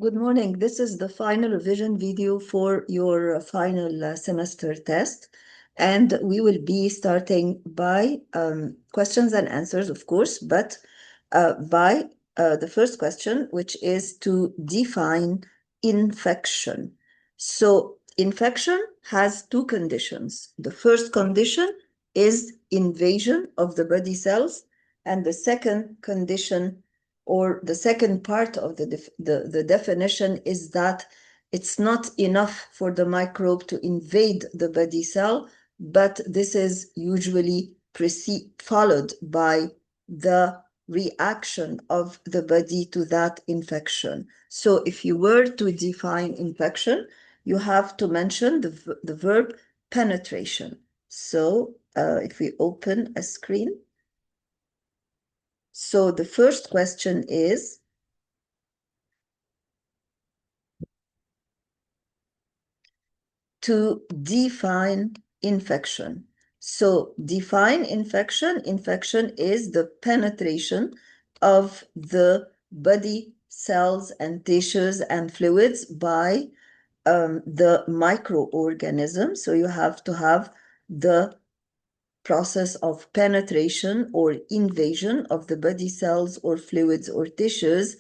Good morning. This is the final revision video for your final semester test. And we will be starting by questions and answers, of course, but by the first question, which is to define infection. So infection has two conditions. The first condition is invasion of the body cells, and the second condition or the second part of the definition is that it's not enough for the microbe to invade the body cell, but this is usually followed by the reaction of the body to that infection. So if you were to define infection, you have to mention the verb penetration. So if we open a screen, so the first question is, to define infection. So define infection. Infection is the penetration of the body cells and tissues and fluids by the microorganism. So you have to have the process of penetration or invasion of the body cells or fluids or tissues,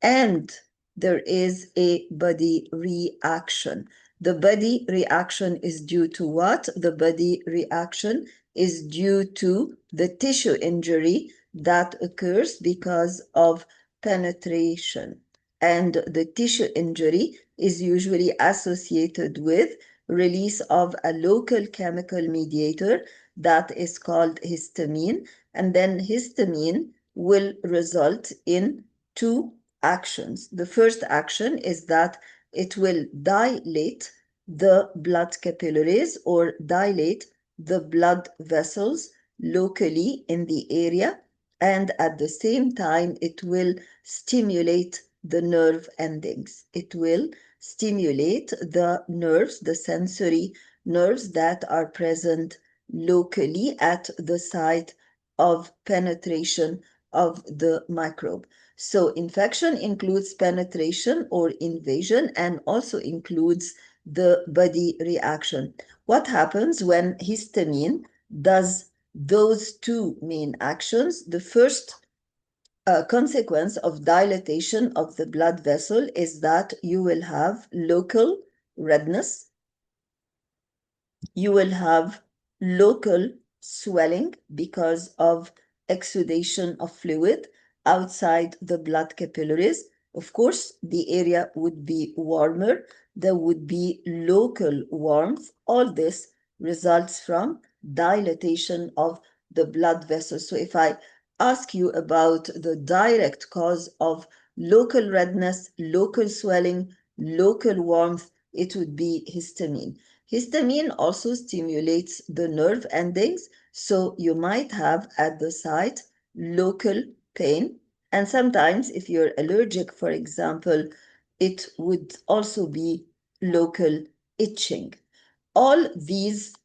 and there is a body reaction. The body reaction is due to what? The body reaction is due to the tissue injury that occurs because of penetration. And the tissue injury is usually associated with release of a local chemical mediator that is called histamine, and then histamine will result in two actions. The first action is that it will dilate the blood capillaries or dilate the blood vessels locally in the area, and at the same time it will stimulate the nerve endings. It will stimulate the nerves, the sensory nerves that are present locally at the site of penetration of the microbe. So infection includes penetration or invasion and also includes the body reaction. What happens when histamine does those two main actions? The first consequence of dilatation of the blood vessel is that you will have local redness, you will have local swelling because of exudation of fluid outside the blood capillaries. Of course, the area would be warmer. There would be local warmth. All this results from dilatation of the blood vessels. So if I ask you about the direct cause of local redness, local swelling, local warmth, it would be histamine. Histamine also stimulates the nerve endings, so you might have at the site local pain. And sometimes if you're allergic, for example, it would also be local itching. All these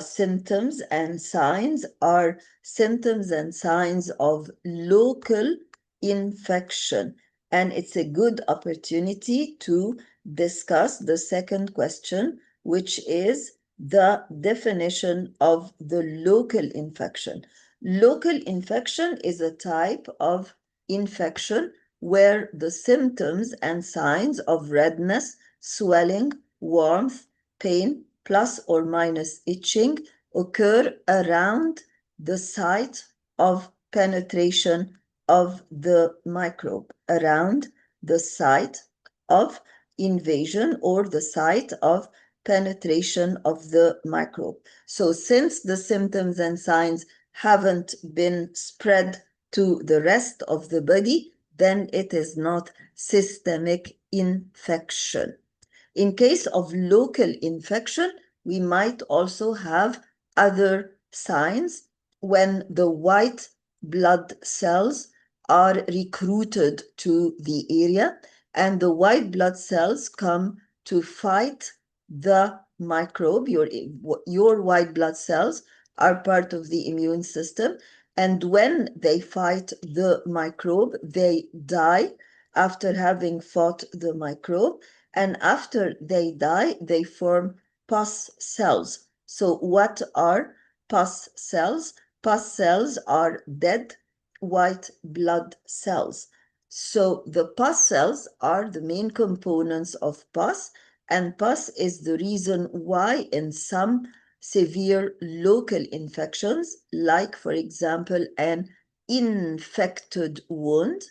symptoms and signs are symptoms and signs of local infection. And it's a good opportunity to discuss the second question, which is the definition of the local infection. Local infection is a type of infection where the symptoms and signs of redness, swelling, warmth, pain, plus or minus itching occur around the site of penetration of the microbe, around the site of invasion or the site of penetration of the microbe. So since the symptoms and signs haven't been spread to the rest of the body, then it is not systemic infection. In case of local infection, we might also have other signs when the white blood cells are recruited to the area, and the white blood cells come to fight the microbe. Your white blood cells are part of the immune system, and when they fight the microbe, they die after having fought the microbe, and after they die, they form pus cells. So what are pus cells? Pus cells are dead white blood cells. So the pus cells are the main components of pus, and pus is the reason why in some severe local infections, like for example an infected wound,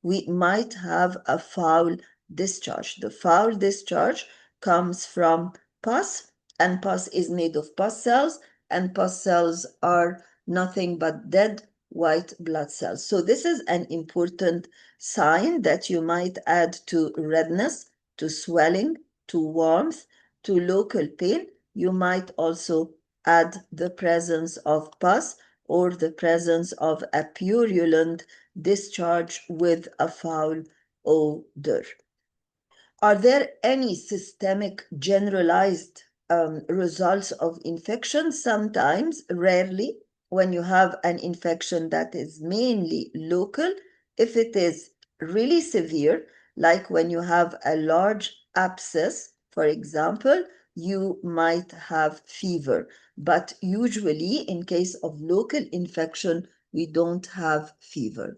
we might have a foul discharge. The foul discharge comes from pus, and pus is made of pus cells, and pus cells are nothing but dead white blood cells. So this is an important sign that you might add to redness, to swelling, to warmth, to local pain. You might also add the presence of pus or the presence of a purulent discharge with a foul odor. Are there any systemic generalized results of infection? Sometimes, rarely, when you have an infection that is mainly local. If it is really severe, like when you have a large abscess, for example, you might have fever. But usually, in case of local infection, we don't have fever.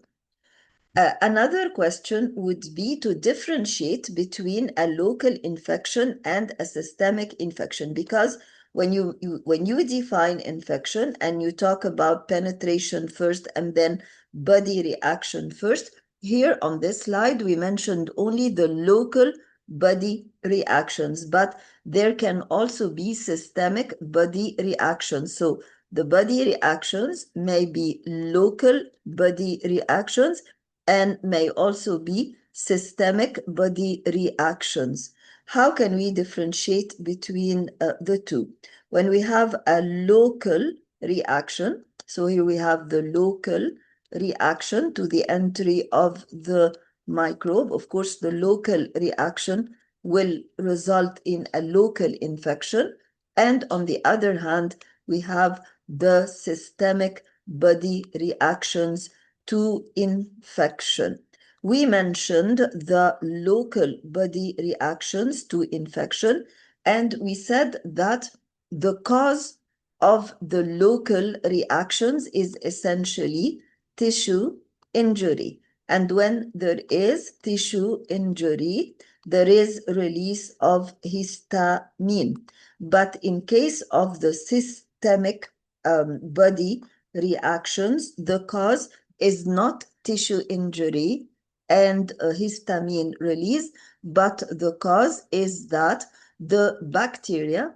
Another question would be to differentiate between a local infection and a systemic infection, because when you define infection and you talk about penetration first and then body reaction first, here on this slide we mentioned only the local body reactions, but there can also be systemic body reactions. So the body reactions may be local body reactions and may also be systemic body reactions. How can we differentiate between the two? When we have a local reaction, so here we have the local reaction to the entry of the microbe. Of course, the local reaction will result in a local infection. And on the other hand, we have the systemic body reactions to infection. We mentioned the local body reactions to infection, and we said that the cause of the local reactions is essentially tissue injury. And when there is tissue injury, there is release of histamine. But in case of the systemic body reactions, the cause is not tissue injury and histamine release, but the cause is that the bacteria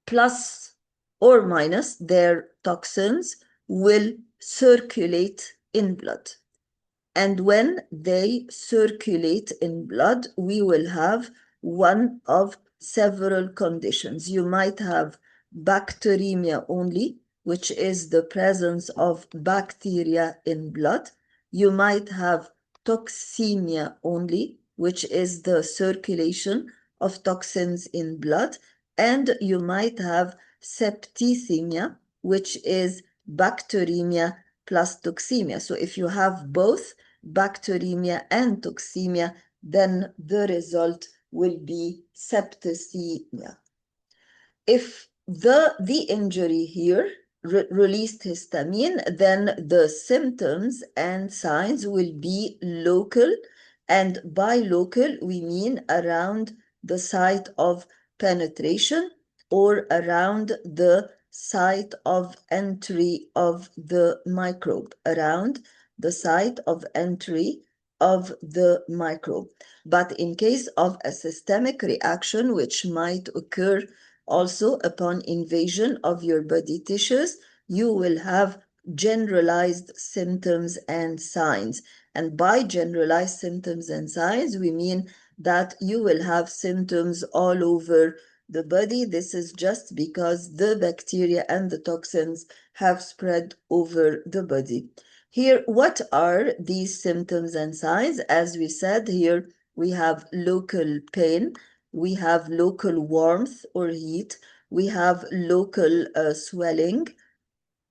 plus or minus their toxins will circulate in blood. And when they circulate in blood, we will have one of several conditions. You might have bacteremia only, which is the presence of bacteria in blood. You might have toxemia only, which is the circulation of toxins in blood. And you might have septicemia, which is bacteremia plus toxemia. So if you have both bacteremia and toxemia, then the result will be septicemia. If the injury here released histamine, then the symptoms and signs will be local, and by local we mean around the site of penetration or around the site of entry of the microbe, around the site of entry of the microbe. But in case of a systemic reaction, which might occur also upon invasion of your body tissues, you will have generalized symptoms and signs. And by generalized symptoms and signs, we mean that you will have symptoms all over the body. This is just because the bacteria and the toxins have spread over the body. Here, what are these symptoms and signs? As we said, here we have local pain, we have local warmth or heat, we have local swelling,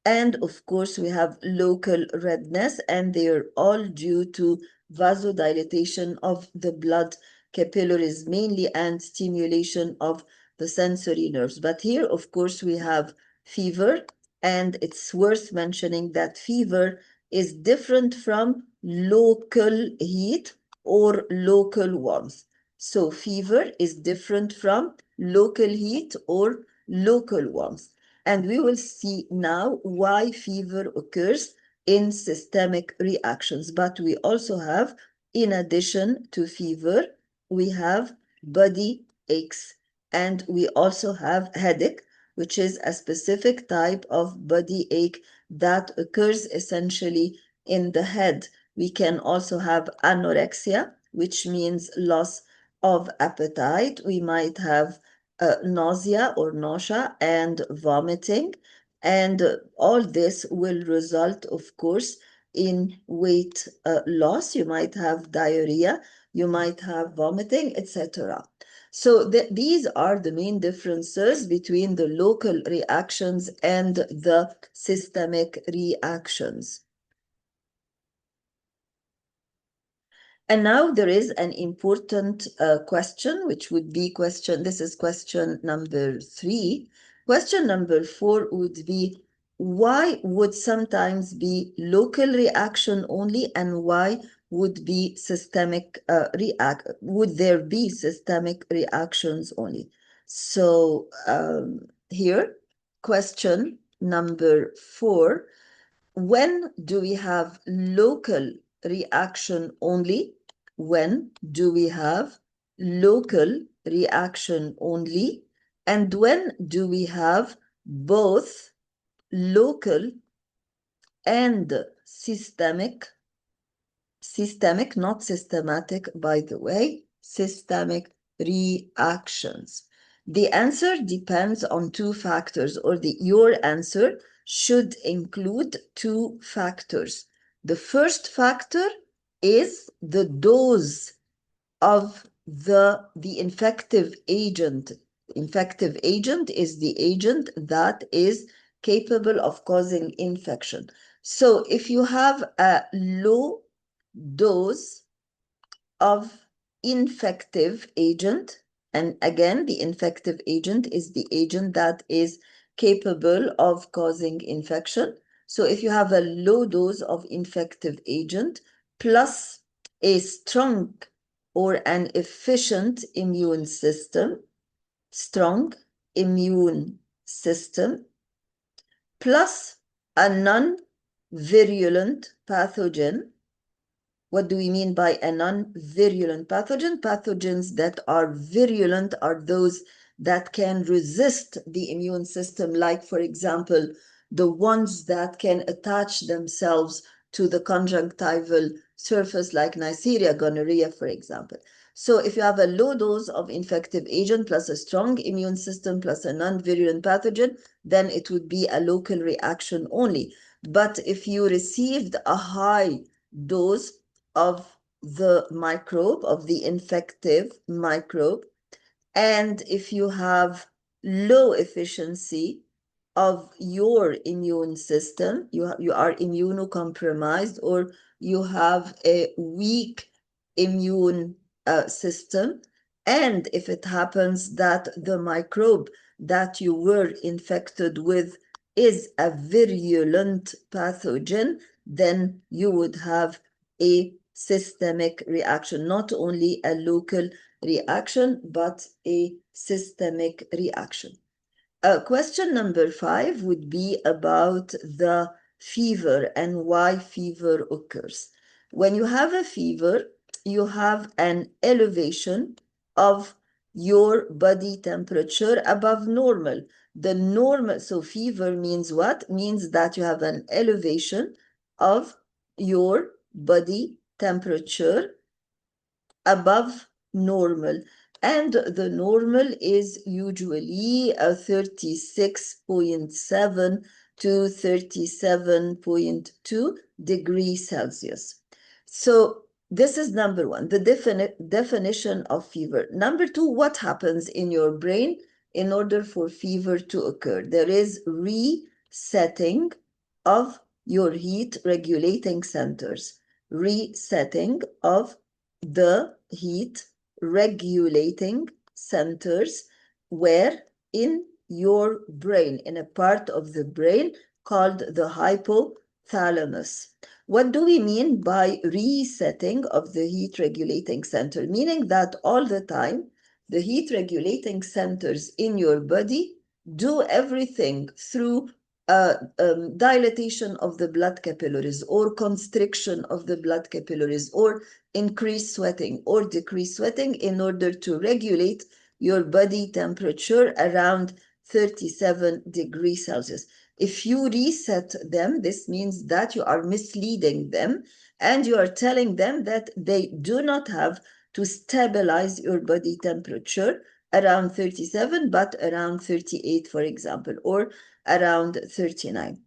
And of course, we have local redness, and they are all due to vasodilatation of the blood capillaries mainly and stimulation of the sensory nerves. But here, of course, we have fever, and it's worth mentioning that fever is different from local heat or local warmth. So fever is different from local heat or local warmth. And we will see now why fever occurs in systemic reactions. But we also have, in addition to fever, we have body aches, and we also have headache, which is a specific type of body ache that occurs essentially in the head. We can also have anorexia, which means loss of appetite. We might have nausea or nausea and vomiting. And all this will result, of course, in weight loss. You might have diarrhea, you might have vomiting, etc. So these are the main differences between the local reactions and the systemic reactions. And now there is an important question, which would be this is question number 3. Question number 4 would be, why would sometimes be local reaction only, and why would be would there be systemic reactions only? So here, question number 4, when do we have local reaction only? When do we have local reaction only? And when do we have both local and systemic, not systematic, by the way, systemic reactions? The answer depends on 2 factors, or your answer should include 2 factors. The first factor is the dose of the infective agent. Infective agent is the agent that is capable of causing infection. So if you have a low dose of infective agent, and again, the infective agent is the agent that is capable of causing infection. So if you have a low dose of infective agent plus a strong or an efficient immune system, plus a non-virulent pathogen. What do we mean by a non-virulent pathogen? Pathogens that are virulent are those that can resist the immune system, like, for example, the ones that can attach themselves to the conjunctival surface, like Neisseria gonorrhea, for example. So if you have a low dose of infective agent plus a strong immune system plus a non-virulent pathogen, then it would be a local reaction only. But if you received a high dose of the microbe, of the infective microbe, and if you have low efficiency of your immune system, you are immunocompromised, or you have a weak immune system, and if it happens that the microbe that you were infected with is a virulent pathogen, then you would have a systemic reaction, not only a local reaction, but a systemic reaction. Question number 5 would be about the fever and why fever occurs. When you have a fever, you have an elevation of your body temperature above normal. So fever means what? Means that you have an elevation of your body temperature above normal, and the normal is usually 36.7 to 37.2 degrees Celsius. So this is number 1, the definition of fever. Number 2, what happens in your brain in order for fever to occur? There is resetting of your heat regulating centers. Resetting of the heat regulating centers where in your brain, in a part of the brain called the hypothalamus. What do we mean by resetting of the heat regulating center? Meaning that all the time, the heat regulating centers in your body do everything through dilatation of the blood capillaries or constriction of the blood capillaries or increased sweating or decreased sweating in order to regulate your body temperature around 37 degrees Celsius. If you reset them, this means that you are misleading them and you are telling them that they do not have to stabilize your body temperature around 37, but around 38, for example, or around 39.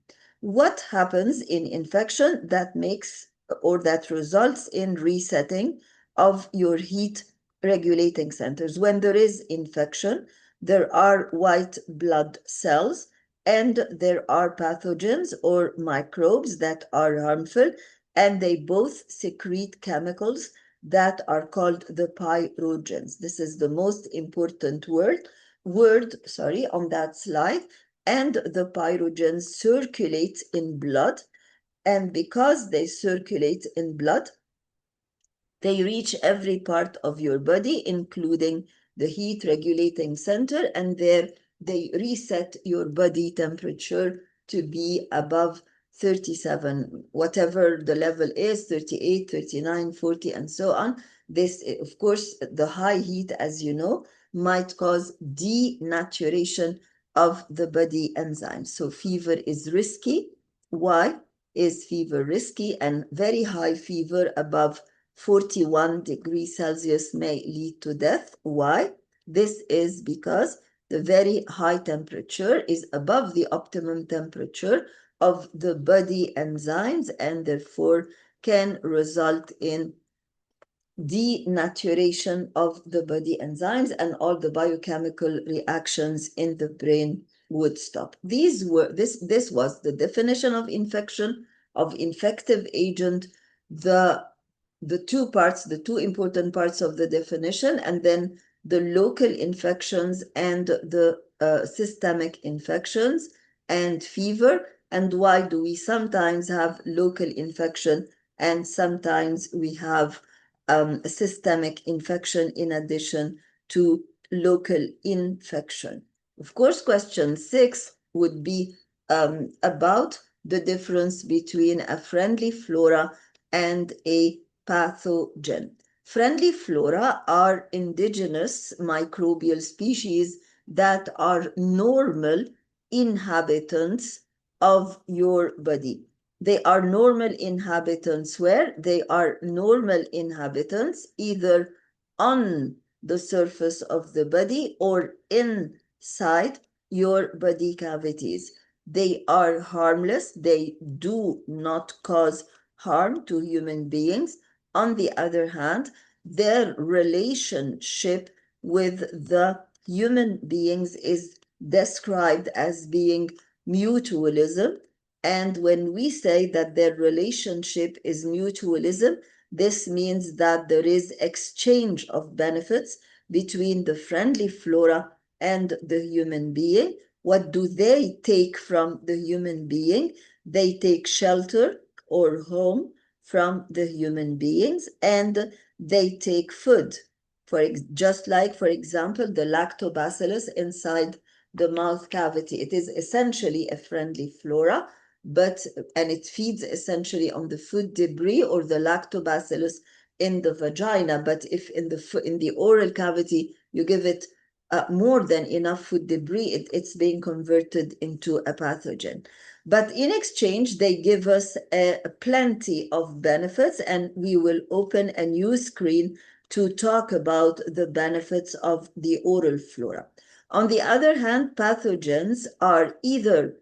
What happens in infection that makes or that results in resetting of your heat regulating centers? When there is infection, there are white blood cells and there are pathogens or microbes that are harmful, and they both secrete chemicals that are called the pyrogens. This is the most important word on that slide. And the pyrogens circulate in blood, and because they circulate in blood, they reach every part of your body, including the heat regulating center, and there they reset your body temperature to be above 37, whatever the level is, 38, 39, 40, and so on. This, of course, the high heat, as you know, might cause denaturation of the body enzymes. So fever is risky. Why is fever risky? And very high fever above 41 degrees Celsius may lead to death. Why? This is because the very high temperature is above the optimum temperature of the body enzymes and therefore can result in denaturation of the body enzymes, and all the biochemical reactions in the brain would stop. This was the definition of infection, of infective agent, the two important parts of the definition, and then the local infections and the systemic infections and fever, and why do we sometimes have local infection and sometimes we have systemic infection in addition to local infection. Of course, question 6 would be about the difference between a friendly flora and a pathogen. Friendly flora are indigenous microbial species that are normal inhabitants of your body. They are normal inhabitants where they are normal inhabitants either on the surface of the body or inside your body cavities. They are harmless. They do not cause harm to human beings. On the other hand, their relationship with the human beings is described as being mutualism. And when we say that their relationship is mutualism, this means that there is exchange of benefits between the friendly flora and the human being. What do they take from the human being? They take shelter or home from the human beings, and they take food. Just like, for example, the lactobacillus inside the mouth cavity. It is essentially a friendly flora, and it feeds essentially on the food debris or the lactobacillus in the vagina. But if in the oral cavity you give it more than enough food debris, it's being converted into a pathogen. But in exchange, they give us plenty of benefits, and we will open a new screen to talk about the benefits of the oral flora. On the other hand, pathogens are either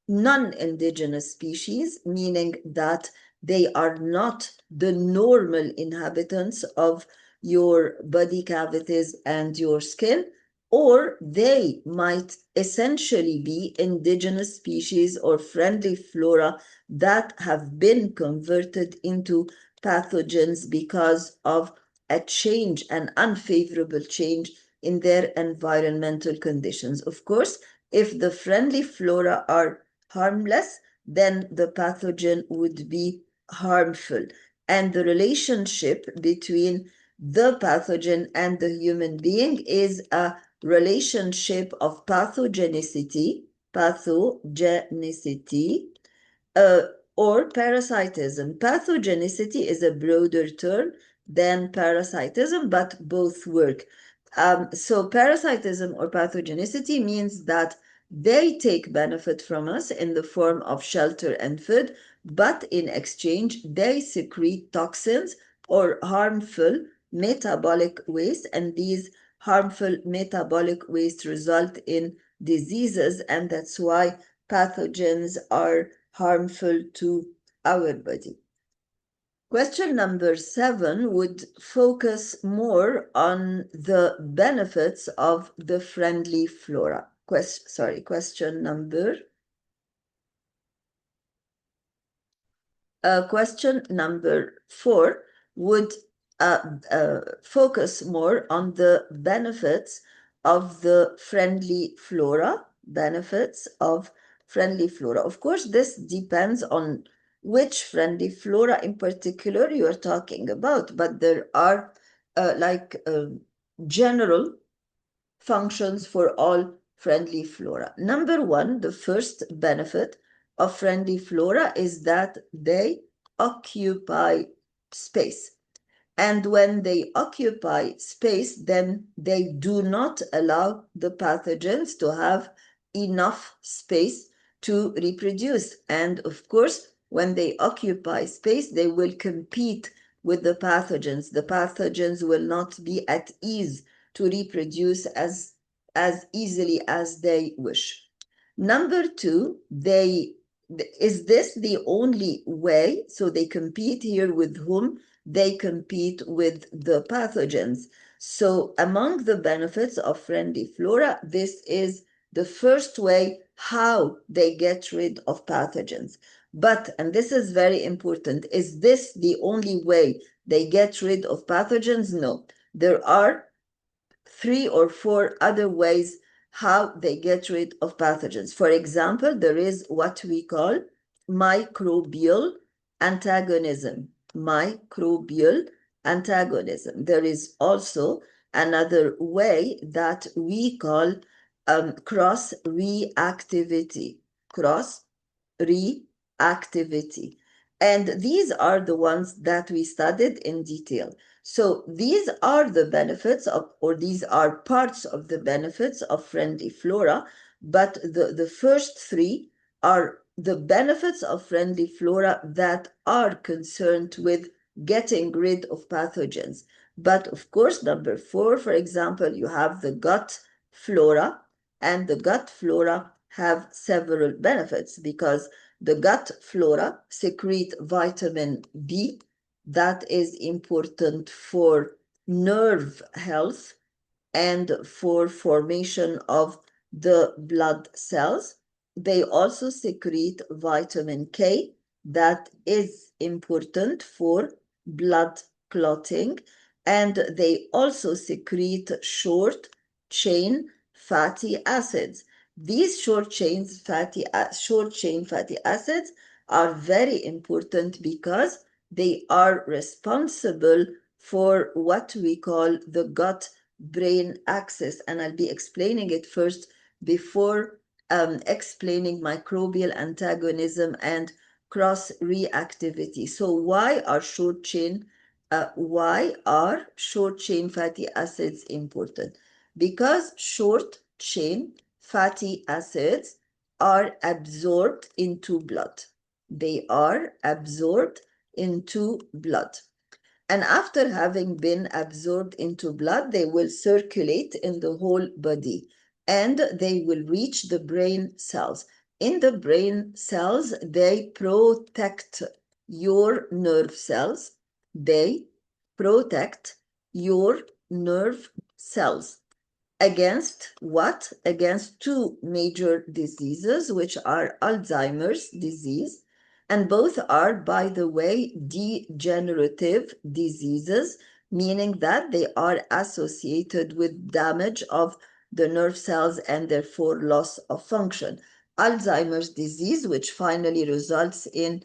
non-indigenous species, meaning that they are not the normal inhabitants of your body cavities and your skin, or they might essentially be indigenous species or friendly flora that have been converted into pathogens because of a change, an unfavorable change in their environmental conditions. Of course, if the friendly flora are harmless, then the pathogen would be harmful. And the relationship between the pathogen and the human being is a relationship of pathogenicity, pathogenicity, uh, or parasitism. Pathogenicity is a broader term than parasitism, but both work. So parasitism or pathogenicity means that they take benefit from us in the form of shelter and food, but in exchange, they secrete toxins or harmful metabolic waste, and these harmful metabolic waste result in diseases, and that's why pathogens are harmful to our body. Question number 7 would focus more on the benefits of the friendly flora. Question number 4 would focus more on the benefits of the friendly flora, benefits of friendly flora. Of course, this depends on which friendly flora in particular you are talking about, but there are general functions for all friendly flora. Number 1, the first benefit of friendly flora is that they occupy space. And when they occupy space, then they do not allow the pathogens to have enough space to reproduce. And of course, when they occupy space, they will compete with the pathogens. The pathogens will not be at ease to reproduce as easily as they wish. Number 2, is this the only way? So they compete here with whom? They compete with the pathogens. So among the benefits of friendly flora, this is the first way how they get rid of pathogens. But, and this is very important, is this the only way they get rid of pathogens? No. There are 3 or 4 other ways how they get rid of pathogens. For example, there is what we call microbial antagonism. Microbial antagonism. There is also another way that we call cross-reactivity. Cross-reactivity. And these are the ones that we studied in detail. So these are the benefits of, or these are parts of the benefits of friendly flora, but the first 3 are the benefits of friendly flora that are concerned with getting rid of pathogens. But of course, number 4, for example, you have the gut flora, and the gut flora have several benefits because the gut flora secrete vitamin B, that is important for nerve health and for formation of the blood cells. They also secrete vitamin K, that is important for blood clotting, and they also secrete short chain fatty acids. These short chain fatty acids are very important because they are responsible for what we call the gut-brain axis, and I'll be explaining it first before explaining microbial antagonism and cross-reactivity. So why are short-chain fatty acids important? Because short-chain fatty acids are absorbed into blood. They are absorbed into blood. And after having been absorbed into blood, they will circulate in the whole body and they will reach the brain cells. In the brain cells, they protect your nerve cells. They protect your nerve cells. Against what? Against two major diseases, which are Alzheimer's disease, and both are, by the way, degenerative diseases, meaning that they are associated with damage of the nerve cells and therefore loss of function. Alzheimer's disease, which finally results in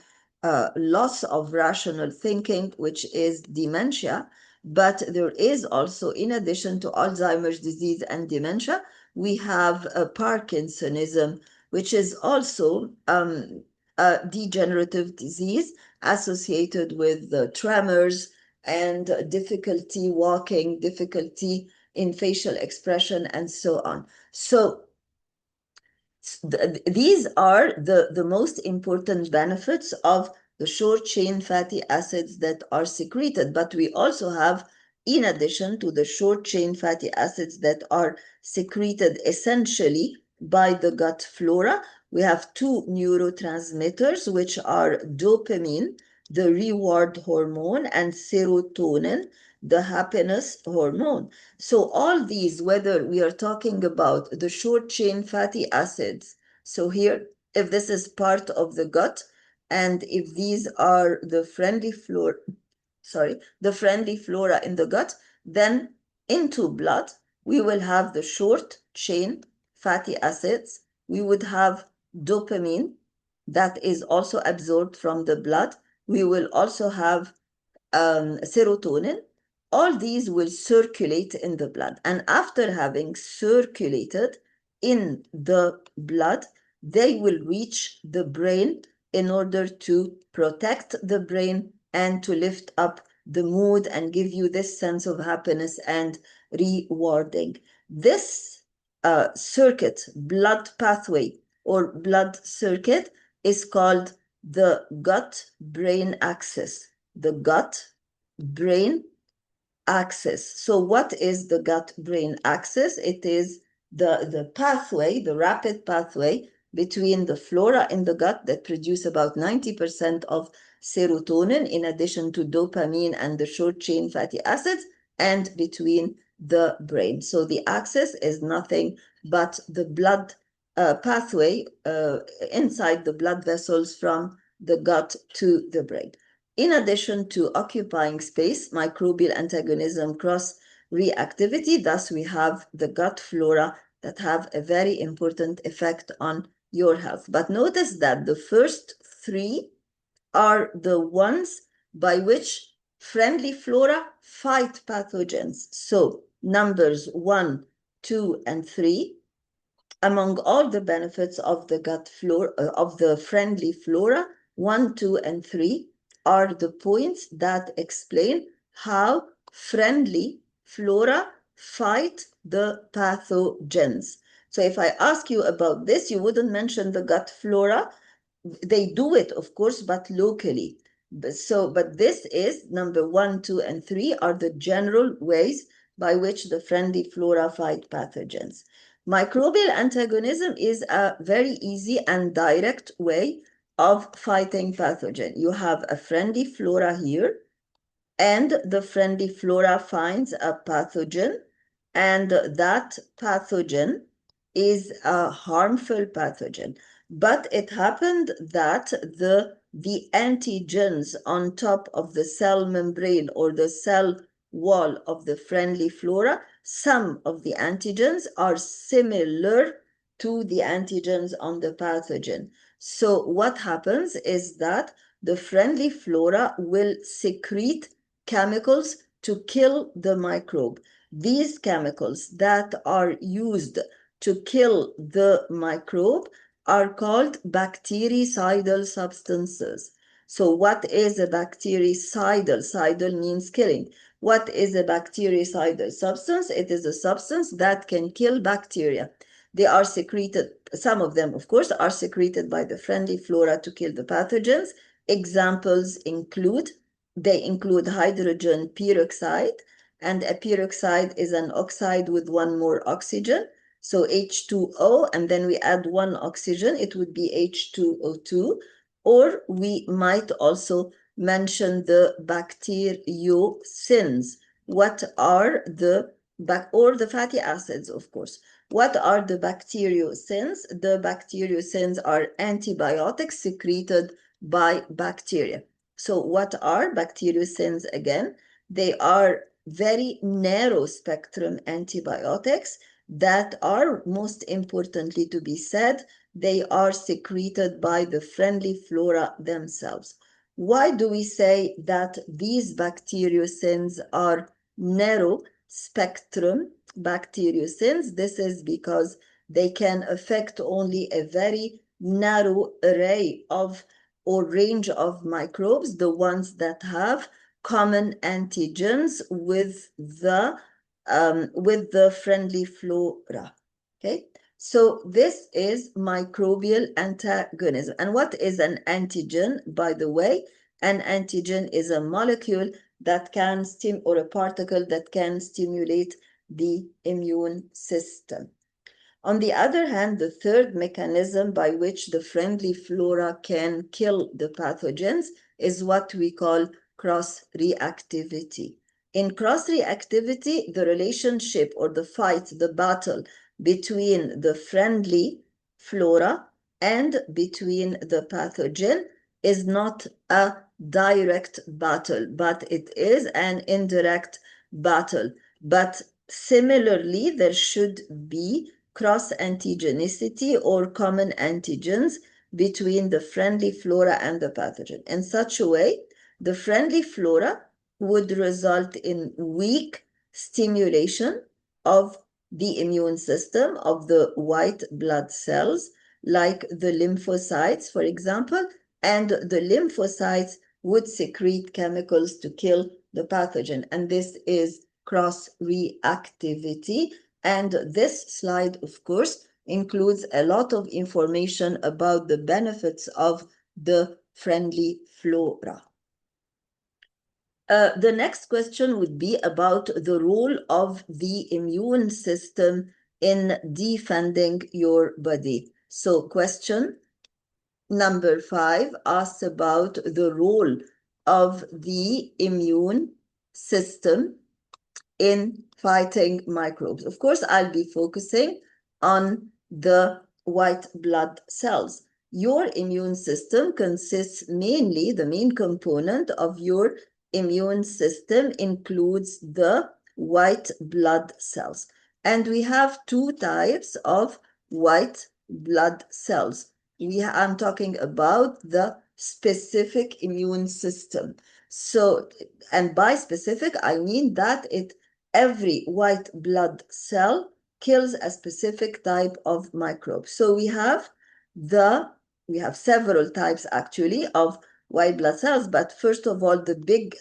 loss of rational thinking, which is dementia. But there is also, in addition to Alzheimer's disease and dementia, we have Parkinsonism, which is also a degenerative disease associated with tremors and difficulty walking, difficulty in facial expression, and so on. So these are the most important benefits of the short chain fatty acids that are secreted. But we also have, in addition to the short chain fatty acids that are secreted essentially by the gut flora, we have two neurotransmitters, which are dopamine, the reward hormone, and serotonin, the happiness hormone. So all these, whether we are talking about the short chain fatty acids, so here, if this is part of the gut, and if these are the friendly flora, the friendly flora in the gut, then into blood, we will have the short chain fatty acids. We would have dopamine that is also absorbed from the blood. We will also have serotonin. All these will circulate in the blood. And after having circulated in the blood, they will reach the brain in order to protect the brain and to lift up the mood and give you this sense of happiness and rewarding. This circuit, blood pathway or blood circuit, is called the gut-brain axis. The gut-brain axis. So what is the gut-brain axis? It is the pathway, the rapid pathway between the flora in the gut that produce about 90% of serotonin, in addition to dopamine and the short-chain fatty acids, and between the brain. So the axis is nothing but the blood pathway inside the blood vessels from the gut to the brain. In addition to occupying space, microbial antagonism, cross-reactivity, thus we have the gut flora that have a very important effect on your health. But notice that the first three are the ones by which friendly flora fight pathogens. So numbers 1, 2, and 3, among all the benefits of the gut flora, of the friendly flora, 1, 2, and 3 are the points that explain how friendly flora fight the pathogens. So if I ask you about this, you wouldn't mention the gut flora. They do it, of course, but locally. But this is number 1, 2, and 3 are the general ways by which the friendly flora fight pathogens. Microbial antagonism is a very easy and direct way of fighting pathogen. You have a friendly flora here, and the friendly flora finds a pathogen, and that pathogen is a harmful pathogen. But it happened that the antigens on top of the cell membrane or the cell wall of the friendly flora, some of the antigens are similar to the antigens on the pathogen. So what happens is that the friendly flora will secrete chemicals to kill the microbe. These chemicals that are used to kill the microbe are called bactericidal substances. So what is a bactericidal? Cidal means killing. What is a bactericidal substance? It is a substance that can kill bacteria. They are secreted, some of them, of course, are secreted by the friendly flora to kill the pathogens. Examples include hydrogen peroxide, and a peroxide is an oxide with one more oxygen. So H2O, and then we add one oxygen, it would be H2O2. Or we might also mention the bacteriocins. What are the or the fatty acids, of course. What are the bacteriocins? The bacteriocins are antibiotics secreted by bacteria. So what are bacteriocins again? They are very narrow spectrum antibiotics that are, most importantly to be said, they are secreted by the friendly flora themselves. Why do we say that these bacteriocins are narrow spectrum bacteriocins? This is because they can affect only a very narrow array of or range of microbes, the ones that have common antigens with the friendly flora. Okay, so this is microbial antagonism. And what is an antigen, by the way? An antigen is a molecule that can or a particle that can stimulate the immune system. On the other hand, the third mechanism by which the friendly flora can kill the pathogens is what we call cross-reactivity. In cross-reactivity, the relationship or the fight, the battle between the friendly flora and between the pathogen is not a direct battle, but it is an indirect battle. But similarly, there should be cross-antigenicity or common antigens between the friendly flora and the pathogen. In such a way, the friendly flora would result in weak stimulation of the immune system of the white blood cells, like the lymphocytes, for example, and the lymphocytes would secrete chemicals to kill the pathogen. And this is cross-reactivity. And this slide, of course, includes a lot of information about the benefits of the friendly flora. The next question would be about the role of the immune system in defending your body. So question number 5 asks about the role of the immune system in fighting microbes. Of course, I'll be focusing on the white blood cells. Your immune system consists mainly, the main component of your immune system includes the white blood cells. And we have two types of white blood cells. I'm talking about the specific immune system. So, and by specific, I mean that every white blood cell kills a specific type of microbe. So we have several types actually of white blood cells, but first of all, the big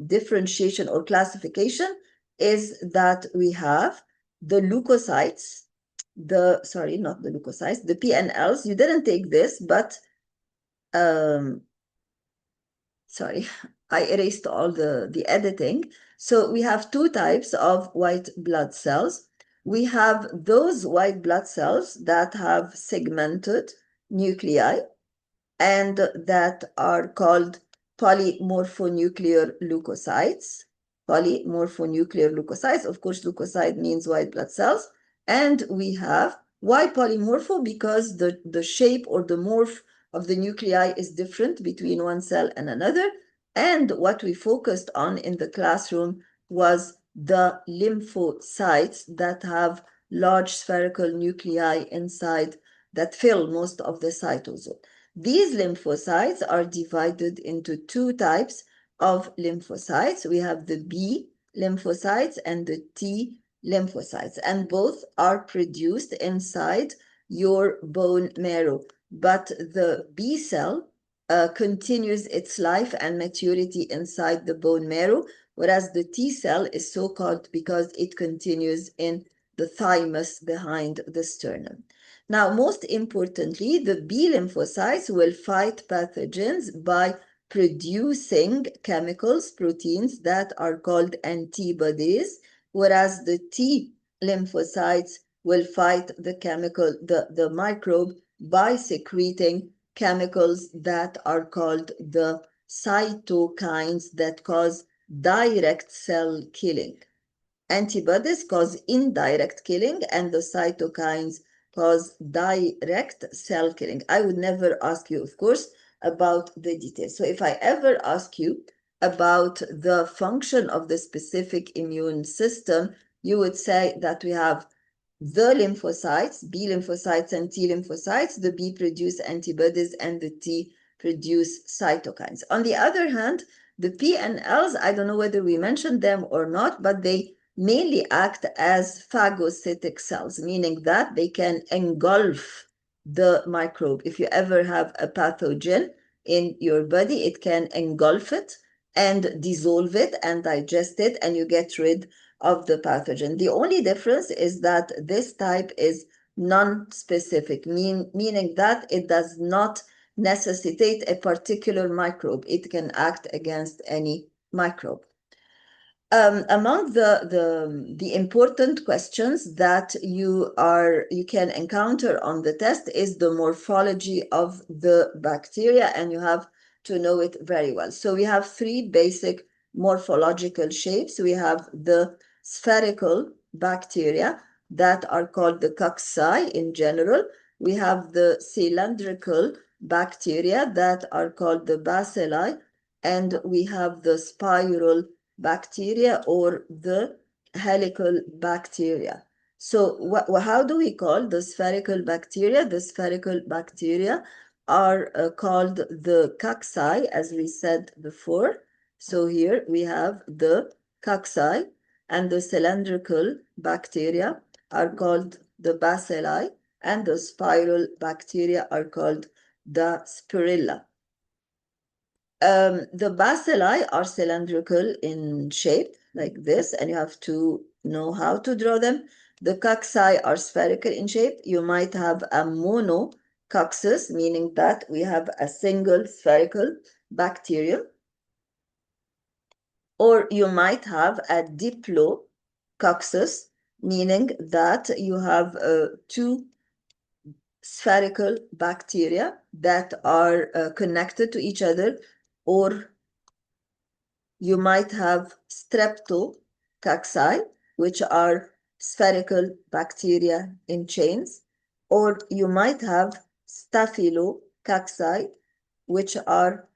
differentiation or classification is that we have the leukocytes, not the leukocytes, the PNLs. You didn't take this, but sorry, I erased all the editing. So we have two types of white blood cells. We have those white blood cells that have segmented nuclei and that are called polymorphonuclear leukocytes. Polymorphonuclear leukocytes, of course, leukocyte means white blood cells. And we have, why polymorpho? Because the shape or the morph of the nuclei is different between one cell and another. And what we focused on in the classroom was the lymphocytes that have large spherical nuclei inside that fill most of the cytosol. These lymphocytes are divided into two types of lymphocytes. We have the B lymphocytes and the T lymphocytes, and both are produced inside your bone marrow. But the B cell continues its life and maturity inside the bone marrow, whereas the T cell is so called because it continues in the thymus behind the sternum. Now, most importantly, the B lymphocytes will fight pathogens by producing chemicals, proteins that are called antibodies, whereas the T lymphocytes will fight the microbe by secreting chemicals that are called the cytokines that cause direct cell killing. antibodies cause indirect killing, and the cytokines cause direct cell killing. I would never ask you, of course, about the details. So if I ever ask you about the function of the specific immune system, you would say that we have the lymphocytes, B lymphocytes and T lymphocytes. The B produce antibodies and the T produce cytokines. On the other hand, the P and Ls, I don't know whether we mentioned them or not, but they mainly act as phagocytic cells, meaning that they can engulf the microbe. If you ever have a pathogen in your body, it can engulf it and dissolve it and digest it, and you get rid of the pathogen. The only difference is that this type is non-specific, meaning that it does not necessitate a particular microbe. It can act against any microbe. Among the important questions that you can encounter on the test is the morphology of the bacteria, and you have to know it very well. So we have three basic morphological shapes. We have the spherical bacteria that are called the cocci in general. We have the cylindrical bacteria that are called the bacilli, and we have the spiral bacteria or the helical bacteria. So how do we call the spherical bacteria? The spherical bacteria are called the cocci, as we said before. So here we have the cocci, and the cylindrical bacteria are called the bacilli, and the spiral bacteria are called the spirilla. The bacilli are cylindrical in shape, like this, and you have to know how to draw them. The cocci are spherical in shape. You might have a monococcus, meaning that we have a single spherical bacterium. Or you might have a diplococcus, meaning that you have two spherical bacteria that are connected to each other. Or you might have streptococci, which are spherical bacteria in chains. Or you might have staphylococci, which are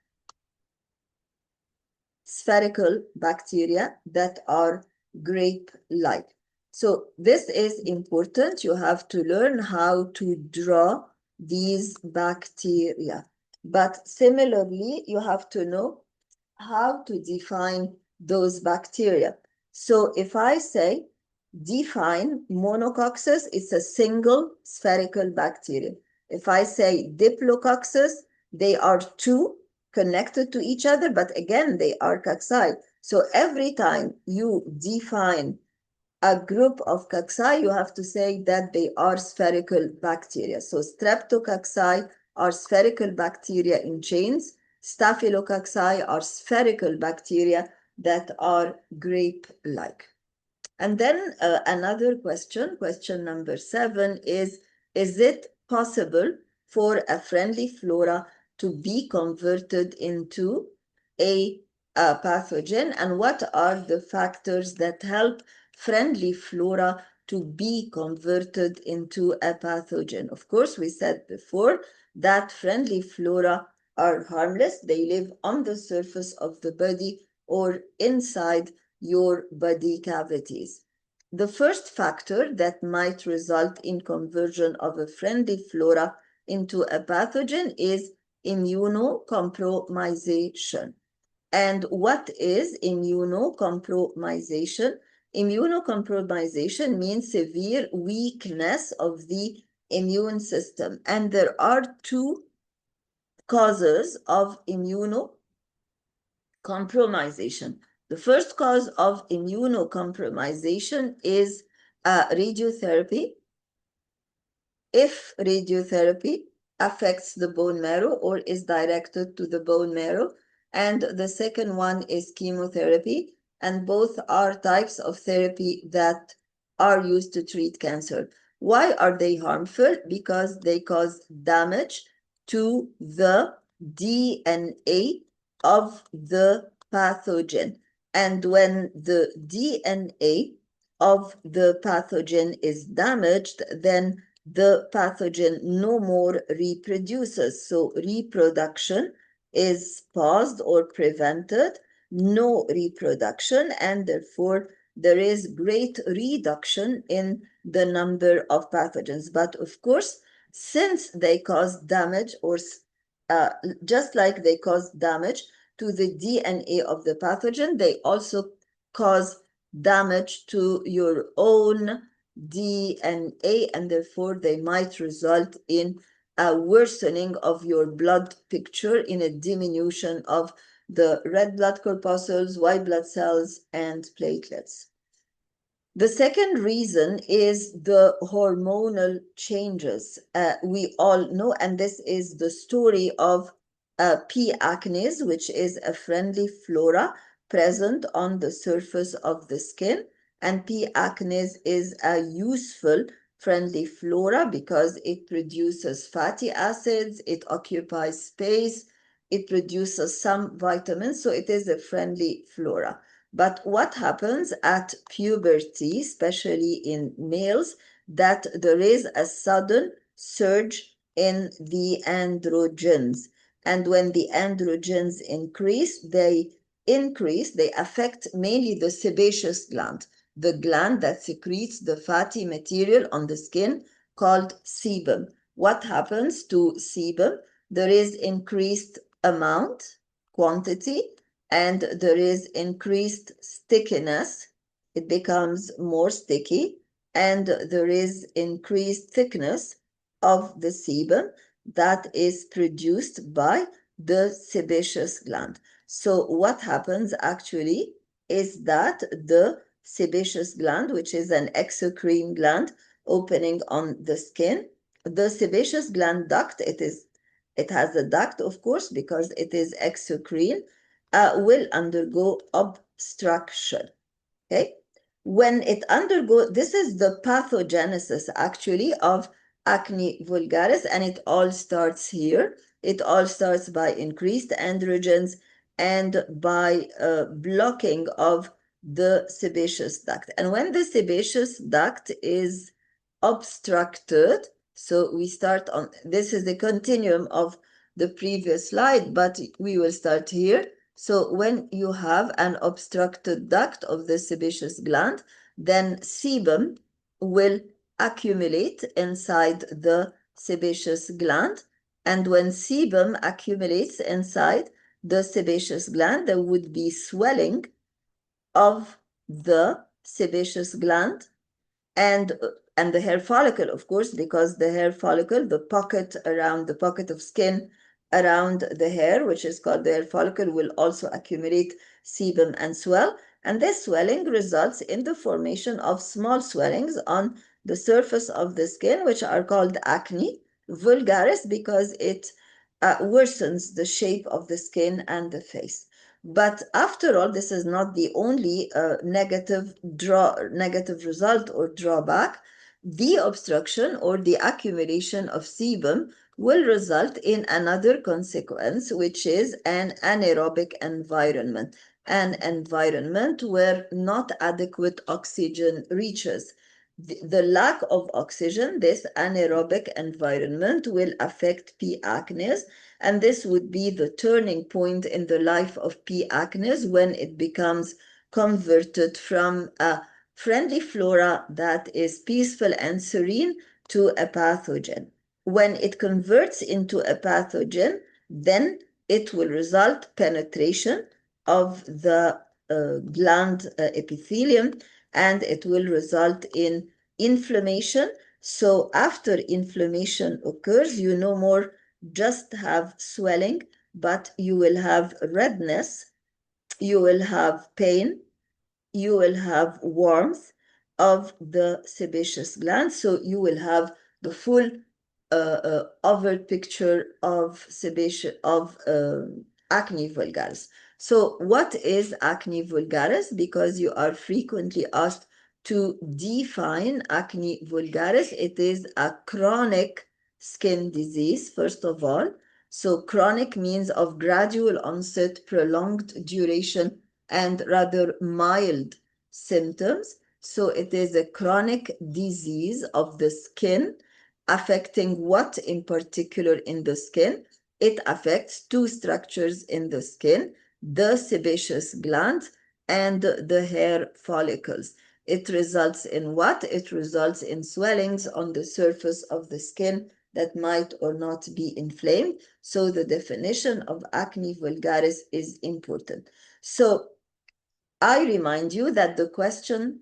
spherical bacteria that are grape-like. So this is important. You have to learn how to draw these bacteria. But similarly, you have to know how to define those bacteria. So if I say define monococcus, it's a single spherical bacteria. If I say diplococcus, they are two connected to each other, but again, they are cocci. So every time you define a group of cocci, you have to say that they are spherical bacteria. So streptococci are spherical bacteria in chains. Staphylococci are spherical bacteria that are grape-like. And then another question number 7 is it possible for a friendly flora to be converted into a pathogen? And what are the factors that help friendly flora to be converted into a pathogen? Of course, we said before that friendly flora are harmless. They live on the surface of the body or inside your body cavities. The first factor that might result in conversion of a friendly flora into a pathogen is immunocompromisation. And what is immunocompromisation? Immunocompromisation means severe weakness of the immune system. And there are two causes of immunocompromisation. The first cause of immunocompromisation is radiotherapy. If radiotherapy affects the bone marrow or is directed to the bone marrow, and the second one is chemotherapy, and both are types of therapy that are used to treat cancer. Why are they harmful? Because they cause damage to the DNA of the pathogen. And when the DNA of the pathogen is damaged, then the pathogen no more reproduces. So reproduction is paused or prevented, no reproduction, and therefore there is great reduction in the number of pathogens. But of course, since they cause damage, or just like they cause damage to the DNA of the pathogen, they also cause damage to your own DNA, and therefore they might result in a worsening of your blood picture, in a diminution of the red blood corpuscles, white blood cells, and platelets. The second reason is the hormonal changes. We all know, and this is the story of P. acnes, which is a friendly flora present on the surface of the skin. And P. acnes is a useful friendly flora because it produces fatty acids, it occupies space, it produces some vitamins, so it is a friendly flora. But what happens at puberty, especially in males, that there is a sudden surge in the androgens. And when the androgens increase, they affect mainly the sebaceous gland, the gland that secretes the fatty material on the skin called sebum. What happens to sebum? There is increased amount, quantity, and there is increased stickiness. It becomes more sticky, and there is increased thickness of the sebum that is produced by the sebaceous gland. So what happens actually is that the sebaceous gland, which is an exocrine gland opening on the skin, the sebaceous gland duct, it has a duct, of course, because it is exocrine, will undergo obstruction. Okay, when it undergoes, this is the pathogenesis actually of acne vulgaris, and it all starts here. It all starts by increased androgens and by blocking of the sebaceous duct. And when the sebaceous duct is obstructed, so we start on, this is the continuum of the previous slide, but we will start here. So when you have an obstructed duct of the sebaceous gland, then sebum will accumulate inside the sebaceous gland. And when sebum accumulates inside the sebaceous gland, there would be swelling of the sebaceous gland and the hair follicle, of course, because the hair follicle, the pocket of skin around the hair, which is called the hair follicle, will also accumulate sebum and swell. And this swelling results in the formation of small swellings on the surface of the skin, which are called acne vulgaris, because it worsens the shape of the skin and the face. But after all, this is not the only negative result or drawback. The obstruction or the accumulation of sebum will result in another consequence, which is an anaerobic environment, an environment where not adequate oxygen reaches. The lack of oxygen, this anaerobic environment, will affect P. acnes, and this would be the turning point in the life of P. acnes when it becomes converted from a friendly flora that is peaceful and serene to a pathogen. When it converts into a pathogen, then it will result penetration of the gland epithelium, and it will result in inflammation. So after inflammation occurs, you no more just have swelling, but you will have redness, you will have pain, you will have warmth of the sebaceous gland. So you will have the full overt picture of acne vulgaris. So what is acne vulgaris? Because you are frequently asked to define acne vulgaris. It is a chronic skin disease, first of all. So chronic means of gradual onset, prolonged duration, and rather mild symptoms. So it is a chronic disease of the skin, affecting what in particular in the skin? It affects two structures in the skin, the sebaceous gland and the hair follicles. It results in what? It results in swellings on the surface of the skin that might or not be inflamed. So the definition of acne vulgaris is important. So I remind you that the question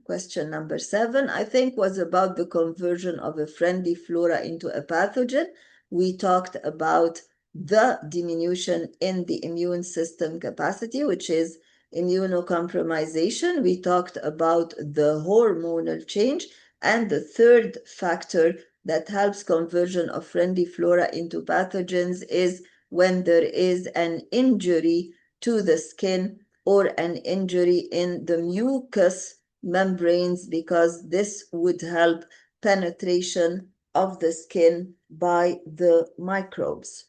number 7, I think, was about the conversion of a friendly flora into a pathogen. We talked about the diminution in the immune system capacity, which is immunocompromisation. We talked about the hormonal change, and the third factor that helps conversion of friendly flora into pathogens is when there is an injury to the skin or an injury in the mucous membranes, because this would help penetration of the skin by the microbes.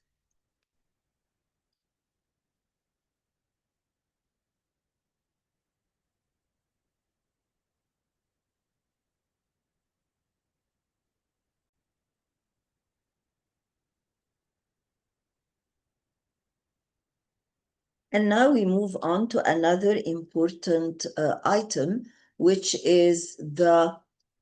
And now we move on to another important item, which is the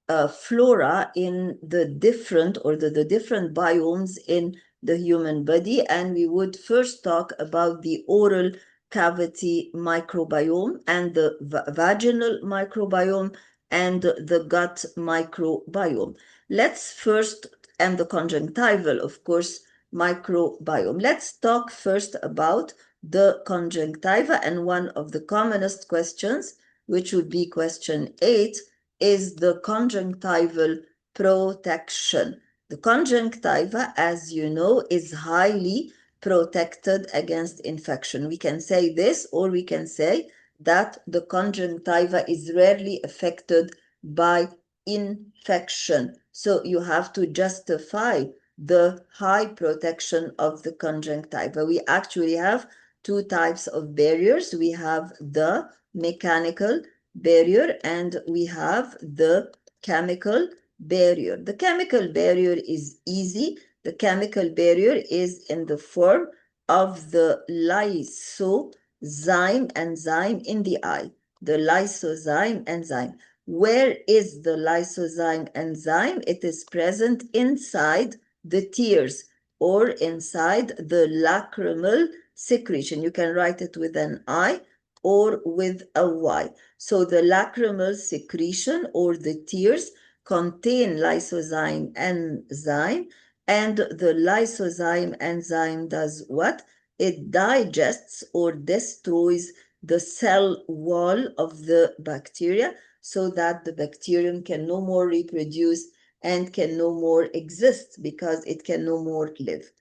flora in the different the different biomes in the human body. And we would first talk about the oral cavity microbiome and the vaginal microbiome and the gut microbiome. Let's first, and the conjunctival, of course, microbiome. Let's talk first about the conjunctiva, and one of the commonest questions, which would be question 8, is the conjunctival protection. The conjunctiva, as you know, is highly protected against infection. We can say this, or we can say that the conjunctiva is rarely affected by infection. So you have to justify the high protection of the conjunctiva. We actually have two types of barriers. We have the mechanical barrier and we have the chemical barrier. The chemical barrier is easy. The chemical barrier is in the form of the lysozyme enzyme in the eye. The lysozyme enzyme. Where is the lysozyme enzyme? It is present inside the tears or inside the lacrimal secretion. You can write it with an I or with a Y. So the lacrimal secretion or the tears contain lysozyme enzyme, and the lysozyme enzyme does what? It digests or destroys the cell wall of the bacteria so that the bacterium can no more reproduce and can no more exist because it can no more live.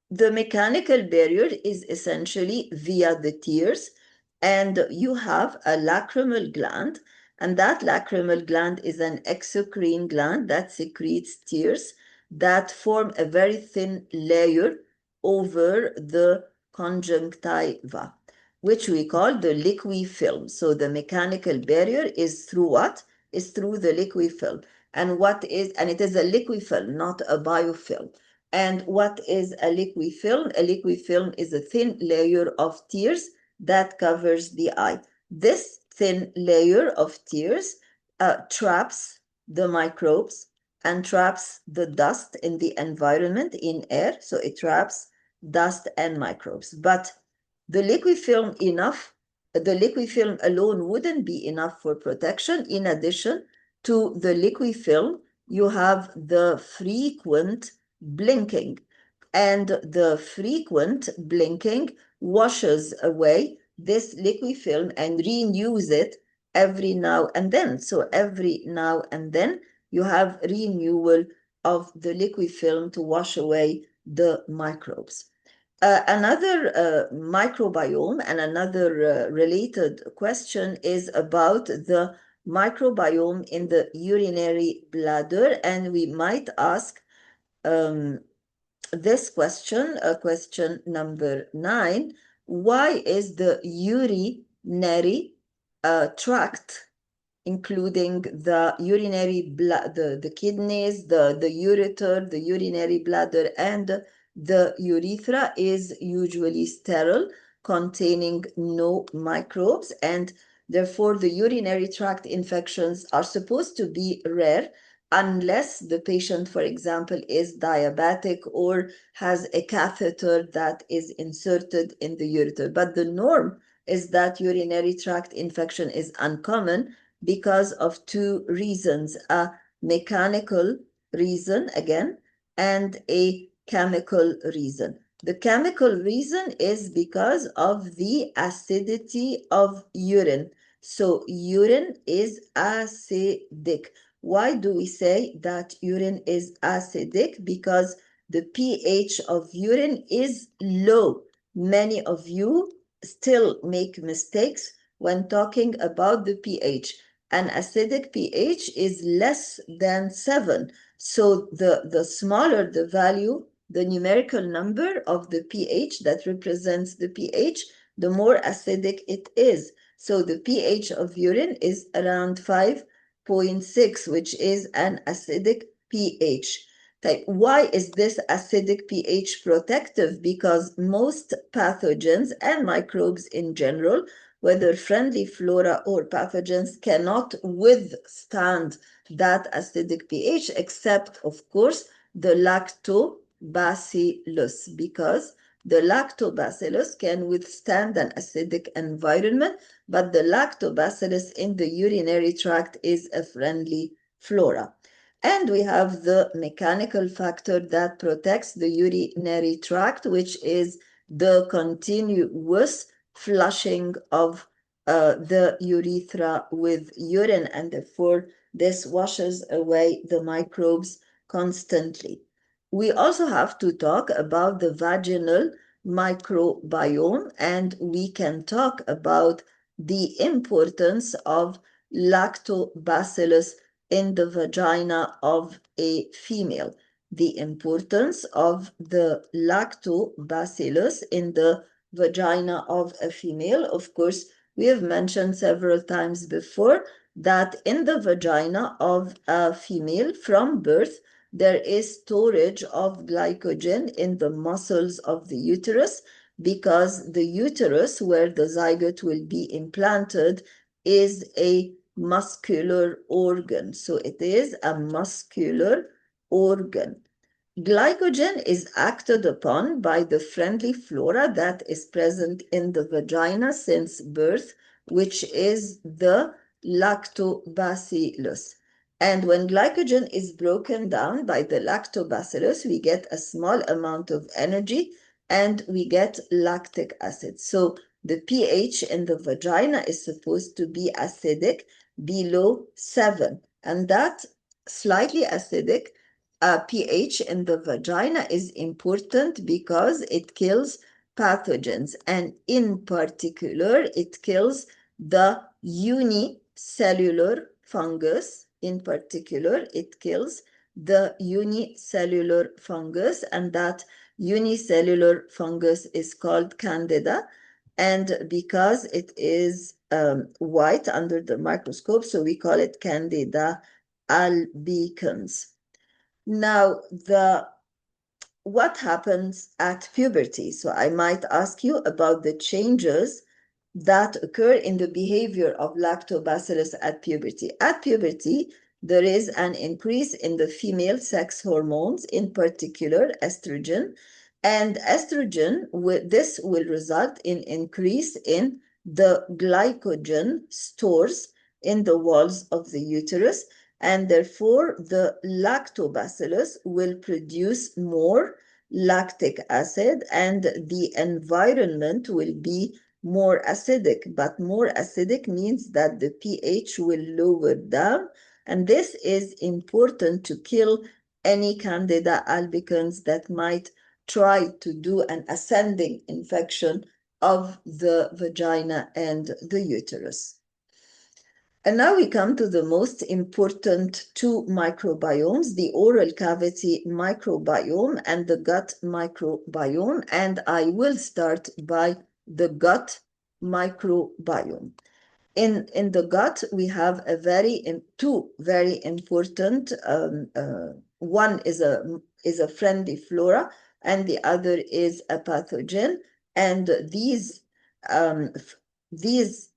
The mechanical barrier is essentially via the tears, and you have a lacrimal gland, and that lacrimal gland is an exocrine gland that secretes tears that form a very thin layer over the conjunctiva, which we call the liquifilm. So the mechanical barrier is through what? Is through the liquifilm. And it is a liquifilm, not a biofilm. And what is a liquifilm? A liquifilm is a thin layer of tears that covers the eye. This thin layer of tears traps the microbes and traps the dust in the environment in air. So it traps dust and microbes. But the liquifilm alone wouldn't be enough for protection. In addition to the liquifilm, you have the frequent blinking, and the frequent blinking washes away this liquifilm and renews it every now and then. So every now and then you have renewal of the liquifilm to wash away the microbes. Another microbiome and another related question is about the microbiome in the urinary bladder, and we might ask this question, question number 9, why is the urinary tract including the urinary the kidneys, the ureter, the urinary bladder, and the urethra is usually sterile, containing no microbes, and therefore the urinary tract infections are supposed to be rare unless the patient, for example, is diabetic or has a catheter that is inserted in the ureter. But the norm is that urinary tract infection is uncommon because of two reasons: a mechanical reason, again, and a chemical reason. The chemical reason is because of the acidity of urine. So urine is acidic. Why do we say that urine is acidic? Because the pH of urine is low. Many of you still make mistakes when talking about the pH. An acidic pH is less than 7. So the smaller the value, the numerical number of the pH that represents the pH, the more acidic it is. So the pH of urine is around 5.6, which is an acidic pH. Why is this acidic pH protective? Because most pathogens and microbes in general, whether friendly flora or pathogens, cannot withstand that acidic pH, except, of course, the lactobacillus, because the lactobacillus can withstand an acidic environment, but the lactobacillus in the urinary tract is a friendly flora. And we have the mechanical factor that protects the urinary tract, which is the continuous flushing of the urethra with urine, and therefore this washes away the microbes constantly. We also have to talk about the vaginal microbiome, and we can talk about the importance of lactobacillus in the vagina of a female. The importance of the lactobacillus in the vagina of a female. Of course, we have mentioned several times before that in the vagina of a female from birth, there is storage of glycogen in the muscles of the uterus, because the uterus, where the zygote will be implanted, is a muscular organ. So it is a muscular organ. Glycogen is acted upon by the friendly flora that is present in the vagina since birth, which is the lactobacillus. And when glycogen is broken down by the lactobacillus, we get a small amount of energy and we get lactic acid. So the pH in the vagina is supposed to be acidic, below 7. And that slightly acidic pH in the vagina is important because it kills pathogens, and in particular, it kills the unicellular fungus. In particular, it kills the unicellular fungus, and that unicellular fungus is called Candida. And because it is white under the microscope, so we call it Candida albicans. Now, what happens at puberty? So I might ask you about the changes that occur in the behavior of lactobacillus at puberty. At puberty, there is an increase in the female sex hormones, in particular estrogen. And estrogen, this will result in increase in the glycogen stores in the walls of the uterus, and therefore the lactobacillus will produce more lactic acid, and the environment will be more acidic. But more acidic means that the pH will lower down, and this is important to kill any Candida albicans that might try to do an ascending infection of the vagina and the uterus. And now we come to the most important two microbiomes, the oral cavity microbiome and the gut microbiome. And I will start by the gut microbiome. in the gut, we have two very important. One is a friendly flora, and the other is a pathogen. And these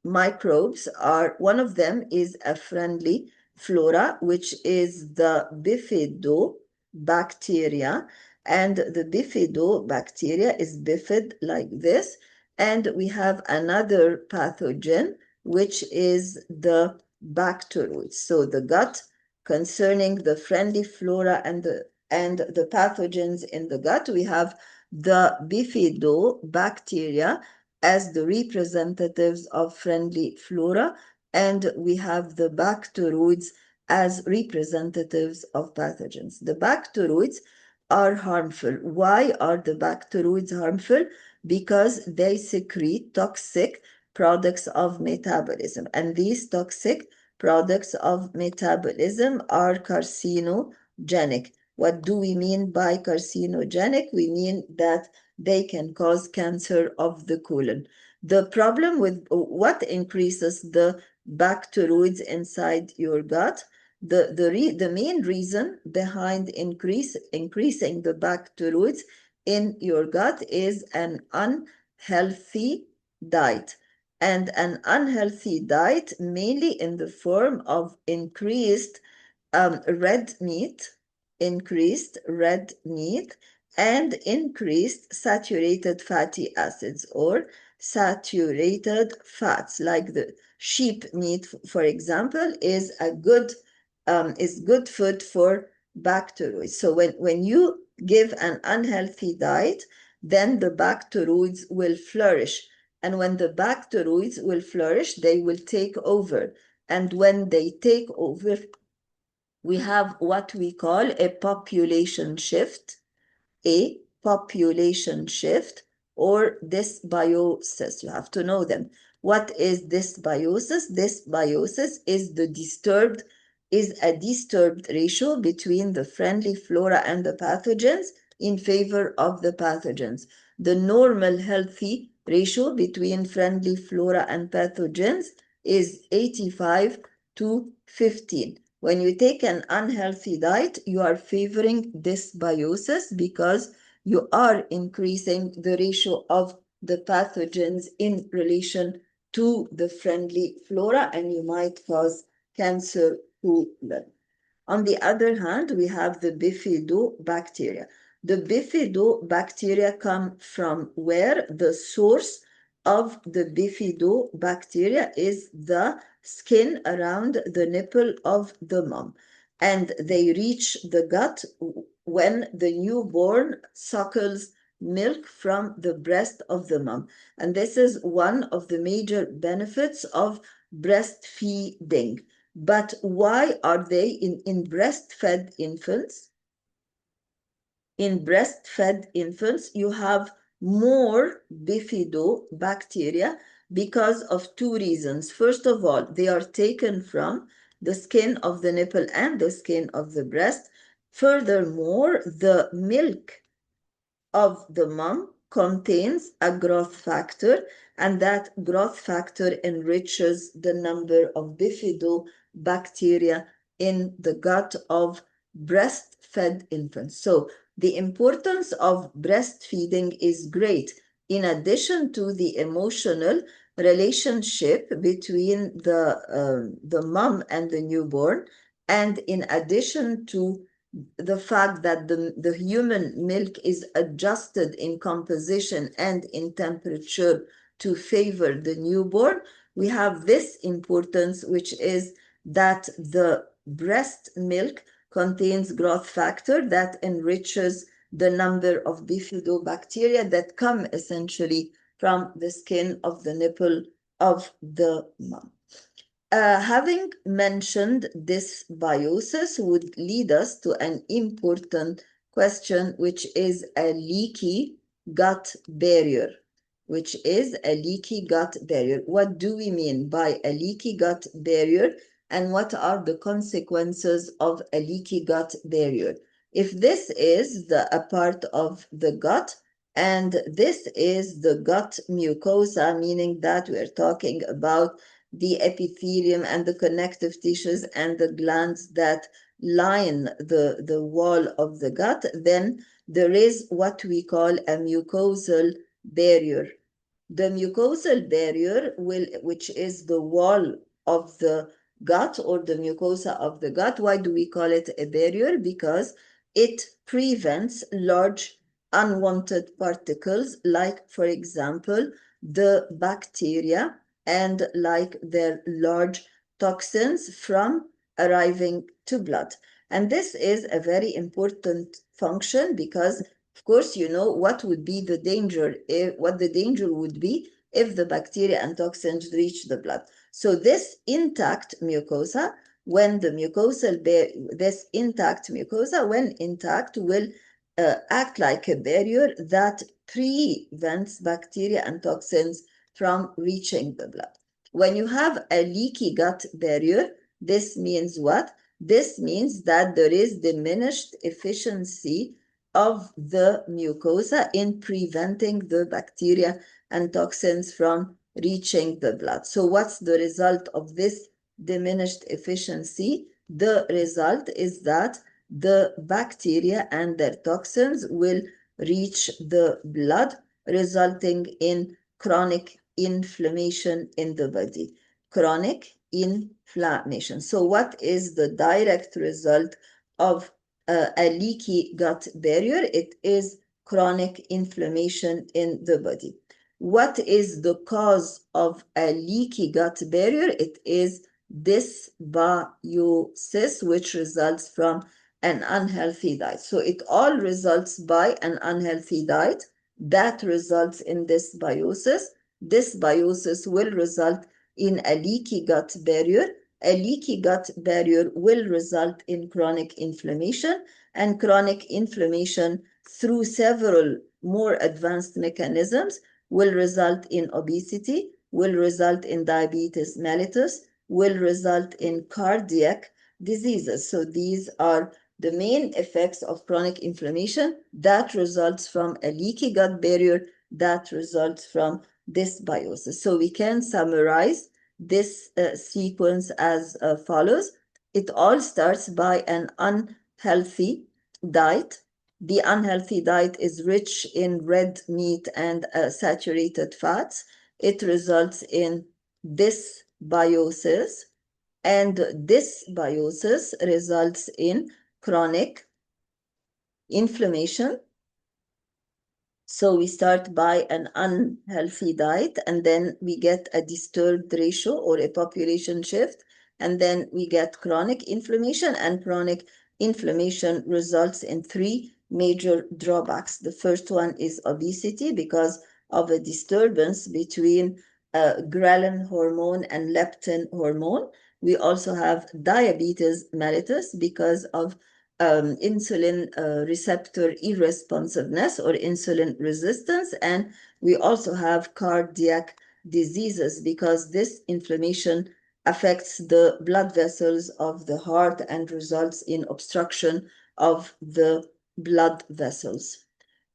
microbes are, one of them is a friendly flora, which is the bifidobacteria. And the bifidobacteria is bifid like this. And we have another pathogen, which is the bacteroids. So the gut, concerning the friendly flora and the pathogens in the gut, we have the bifidobacteria as the representatives of friendly flora, and we have the bacteroids as representatives of pathogens. The bacteroids are harmful. Why are the bacteroids harmful? Because they secrete toxic products of metabolism, and these toxic products of metabolism are carcinogenic. What do we mean by carcinogenic? We mean that they can cause cancer of the colon. The problem with what increases the bacteroids inside your gut, the main reason behind increasing the bacteroids in your gut is an unhealthy diet. And an unhealthy diet, mainly in the form of increased red meat, and increased saturated fatty acids or saturated fats, like the sheep meat, for example, is good food for bacteroids. So when you give an unhealthy diet, then the bacteroids will flourish. And when the bacteroids will flourish, they will take over. And when they take over, we have what we call a population shift, or dysbiosis. You have to know them. What is dysbiosis? Dysbiosis is a disturbed ratio between the friendly flora and the pathogens in favor of the pathogens. The normal healthy ratio between friendly flora and pathogens is 85 to 15. When you take an unhealthy diet, you are favoring dysbiosis because you are increasing the ratio of the pathogens in relation to the friendly flora, and you might cause cancer to them. On the other hand, we have the bifidobacteria. The bifidobacteria come from where? The source of the bifidobacteria is the skin around the nipple of the mom, and they reach the gut when the newborn suckles milk from the breast of the mom. And this is one of the major benefits of breastfeeding. But why are they in breastfed infants? In breastfed infants, you have more bifidobacteria because of two reasons. First of all, they are taken from the skin of the nipple and the skin of the breast. Furthermore, the milk of the mom contains a growth factor, and that growth factor enriches the number of bifidobacteria in the gut of breastfed infants. So the importance of breastfeeding is great. In addition to the emotional relationship between the mom and the newborn, and in addition to the fact that the human milk is adjusted in composition and in temperature to favor the newborn, we have this importance, which is that the breast milk contains growth factor that enriches the number of bifidobacteria that come essentially from the skin of the nipple of the mom. Having mentioned dysbiosis would lead us to an important question, which is a leaky gut barrier. What do we mean by a leaky gut barrier, and what are the consequences of a leaky gut barrier? If this is a part of the gut, and this is the gut mucosa, meaning that we're talking about the epithelium and the connective tissues and the glands that line the wall of the gut, then there is what we call a mucosal barrier. The mucosal barrier which is the wall of the gut or the mucosa of the gut. Why do we call it a barrier? Because it prevents large unwanted particles, like, for example, the bacteria and like their large toxins from arriving to blood. And this is a very important function because, of course, you know what would be the danger, what the danger would be if the bacteria and toxins reach the blood. So this intact mucosa, when intact, will act like a barrier that prevents bacteria and toxins from reaching the blood. When you have a leaky gut barrier, this means what? This means that there is diminished efficiency of the mucosa in preventing the bacteria and toxins from reaching the blood. So what's the result of this diminished efficiency? The result is that the bacteria and their toxins will reach the blood, resulting in chronic inflammation in the body. Chronic inflammation. So what is the direct result of a leaky gut barrier? It is chronic inflammation in the body. What is the cause of a leaky gut barrier? It is dysbiosis, which results from an unhealthy diet. So it all results by an unhealthy diet that results in dysbiosis. Dysbiosis will result in a leaky gut barrier. A leaky gut barrier will result in chronic inflammation, and chronic inflammation through several more advanced mechanisms will result in obesity, will result in diabetes mellitus, will result in cardiac diseases. So these are the main effects of chronic inflammation that results from a leaky gut barrier, that results from dysbiosis. So we can summarize this sequence as follows. It all starts by an unhealthy diet. The unhealthy diet is rich in red meat and saturated fats. It results in dysbiosis, and dysbiosis results in chronic inflammation. So we start by an unhealthy diet, and then we get a disturbed ratio or a population shift, and then we get chronic inflammation, and chronic inflammation results in three major drawbacks. The first one is obesity because of a disturbance between ghrelin hormone and leptin hormone. We also have diabetes mellitus because of insulin receptor irresponsiveness or insulin resistance. And we also have cardiac diseases because this inflammation affects the blood vessels of the heart and results in obstruction of the blood vessels.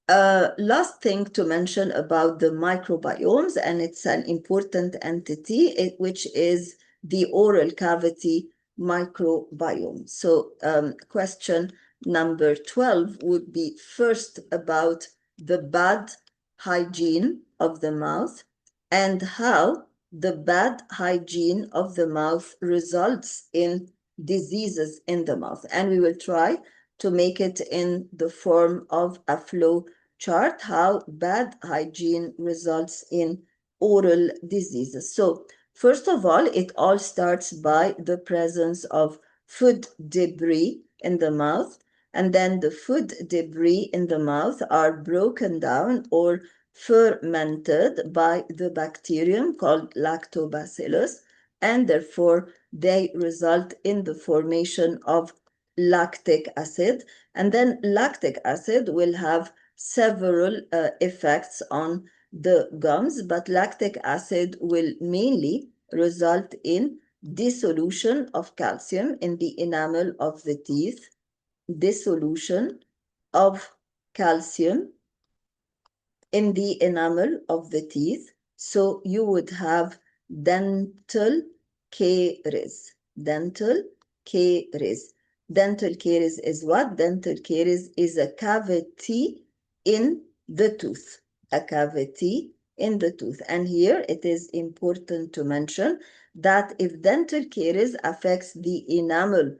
Last thing to mention about the microbiomes, and it's an important entity, which is the oral cavity microbiome. So question number 12 would be first about the bad hygiene of the mouth and how the bad hygiene of the mouth results in diseases in the mouth. And we will try to make it in the form of a flow chart, how bad hygiene results in oral diseases. So first of all, it all starts by the presence of food debris in the mouth, and then the food debris in the mouth are broken down or fermented by the bacterium called lactobacillus, and therefore they result in the formation of lactic acid. And then lactic acid will have several effects on the gums, but lactic acid will mainly result in dissolution of calcium in the enamel of the teeth, dissolution of calcium in the enamel of the teeth. So you would have dental caries. Dental caries. Dental caries is what? Dental caries is a cavity in the tooth. A cavity in the tooth. And here it is important to mention that if dental caries affects the enamel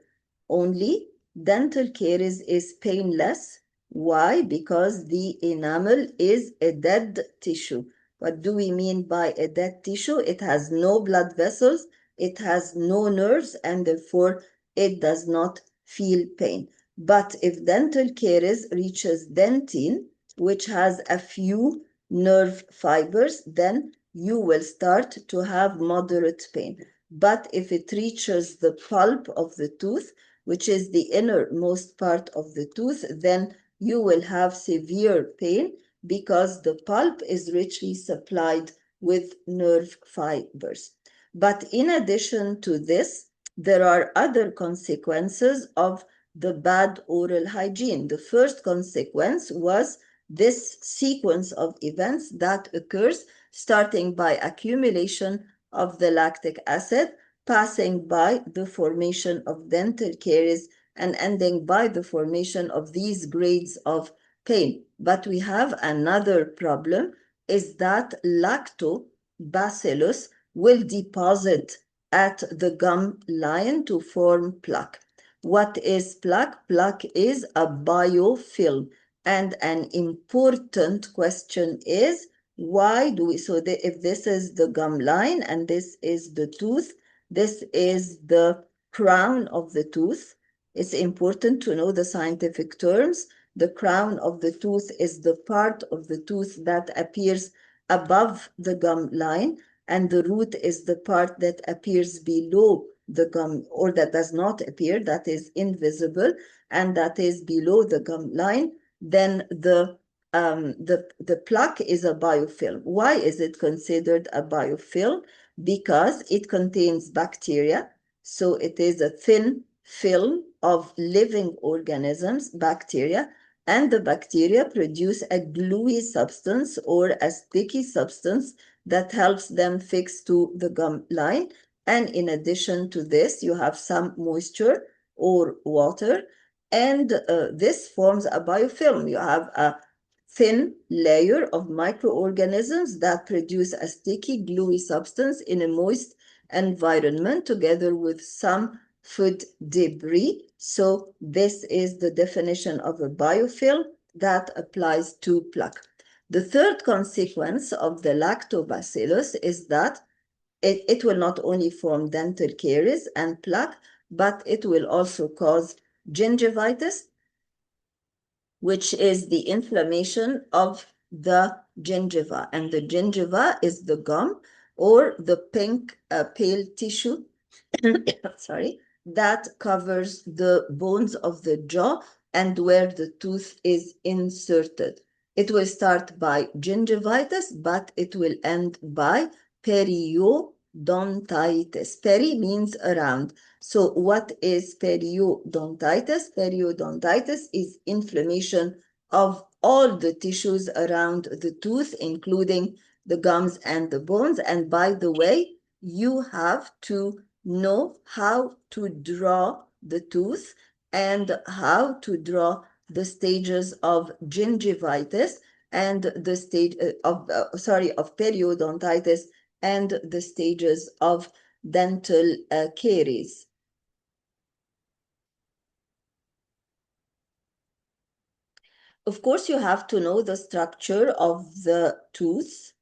only, dental caries is painless. Why? Because the enamel is a dead tissue. What do we mean by a dead tissue? It has no blood vessels, it has no nerves, and therefore it does not feel pain. But if dental caries reaches dentine, which has a few nerve fibers, then you will start to have moderate pain. But if it reaches the pulp of the tooth, which is the innermost part of the tooth, then you will have severe pain because the pulp is richly supplied with nerve fibers. But in addition to this, there are other consequences of the bad oral hygiene. The first consequence was this sequence of events that occurs starting by accumulation of the lactic acid, passing by the formation of dental caries, and ending by the formation of these grades of pain. But we have another problem, is that lactobacillus will deposit at the gum line to form plaque. What is plaque? Plaque is a biofilm. And an important question is, why do we, so if this is the gum line and this is the tooth, this is the crown of the tooth. It's important to know the scientific terms. The crown of the tooth is the part of the tooth that appears above the gum line, and the root is the part that appears below the gum, or that does not appear, that is invisible, and that is below the gum line. Then the plaque is a biofilm. Why is it considered a biofilm? Because it contains bacteria. So it is a thin film of living organisms, bacteria, and the bacteria produce a gluey substance or a sticky substance that helps them fix to the gum line. And in addition to this, you have some moisture or water, and this forms a biofilm. You have a thin layer of microorganisms that produce a sticky, gluey substance in a moist environment together with some food debris. So this is the definition of a biofilm that applies to plaque. The third consequence of the lactobacillus is that it will not only form dental caries and plaque, but it will also cause gingivitis, which is the inflammation of the gingiva. And the gingiva is the gum or the pink pale tissue sorry, that covers the bones of the jaw and where the tooth is inserted. It will start by gingivitis, but it will end by periodontitis. Peri means around. So what is periodontitis? Periodontitis is inflammation of all the tissues around the tooth, including the gums and the bones. And by the way, you have to know how to draw the tooth and how to draw the stages of gingivitis and the stage of periodontitis and the stages of dental caries. Of course, you have to know the structure of the tooth.